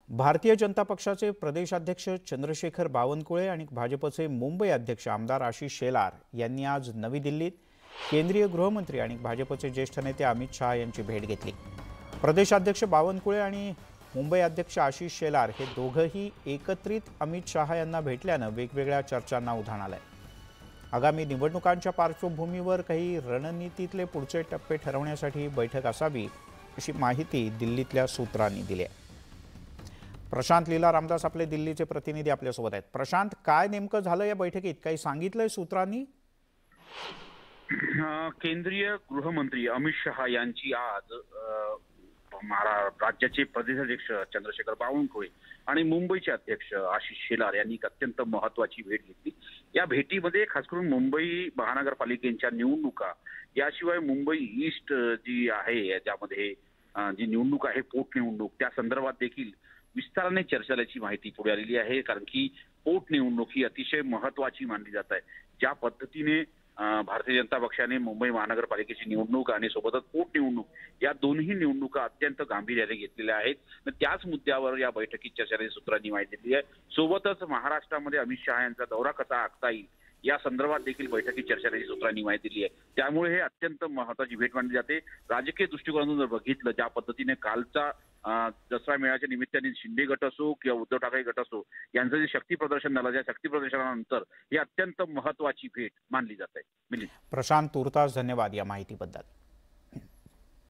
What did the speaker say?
भारतीय जनता पक्षाचे प्रदेशाध्यक्ष चंद्रशेखर बावनकुळे आणि भाजपचे मुंबई अध्यक्ष आमदार आशिष शेलार यांनी आज नवी दिल्लीत केंद्रीय गृहमंत्री आणि भाजपचे ज्येष्ठ नेते अमित शहा यांची भेट घेतली। प्रदेशाध्यक्ष बावनकुळे आणि मुंबई अध्यक्ष आशिष शेलार हे दोघंही एकत्रित अमित शहा यांना भेटल्यानं वेगवेगळ्या चर्चांना उधाण आलंय। आगामी निवडणुकांच्या पार्श्वभूमीवर काही रणनीतीतले पुढचे टप्पे ठरवण्यासाठी बैठक असावी अशी माहिती दिल्लीतल्या सूत्रांनी दिली आहे। प्रशांत लीला रामदास आपले दिल्लीचे प्रतिनिधी आपल्यासोबत आहेत। प्रशांत, काय नेमकं झालं या बैठकीत, काही सांगितलंय सूत्रांनी? केंद्रीय गृहमंत्री अमित शहा यांची आज राज्याचे प्रदेशाध्यक्ष चंद्रशेखर बावनकुळे आणि मुंबईचे अध्यक्ष आशिष शेलार यांनी एक अत्यंत महत्त्वाची भेट घेतली। या भेटीमध्ये खास करून मुंबई महानगरपालिकेच्या निवडणुका याशिवाय मुंबई ईस्ट जी आहे त्यामध्ये जी निवडणूक आहे पोटनिवडणूक त्या संदर्भात देखील विस्ताराने चर्चा झाल्याची माहिती पुढे आलेली आहे। कारण की पोटनिवडणूक ही अतिशय महत्त्वाची मानली जात आहे। ज्या पद्धतीने भारतीय जनता पक्षाने मुंबई महानगरपालिकेची निवडणूक आणि सोबतच पोटनिवडणूक या दोन्ही निवडणुका अत्यंत गांभीर्याने घेतलेल्या आहेत। त्याच मुद्द्यावर या बैठकीत चर्चा झाल्याची सूत्रांनी माहिती दिली आहे। सोबतच महाराष्ट्रामध्ये अमित शहा यांचा दौरा कसा आखता येईल या संदर्भात देखील बैठकीत चर्चा झाल्याची सूत्रांनी माहिती दिली आहे। त्यामुळे हे अत्यंत महत्त्वाची भेट मानली जाते। राजकीय दृष्टिकोनातून जर बघितलं ज्या पद्धतीने कालचा दसरा मेळाव्याच्या निमित्ताने शिंदे गट असो किंवा उद्धव ठाकरे गट असो यांचं जे शक्ती प्रदर्शन झालं त्या शक्ती प्रदर्शनानंतर ही अत्यंत महत्त्वाची भेट मानली जाते। प्रशांत, तुर्तास धन्यवाद या माहितीबद्दल।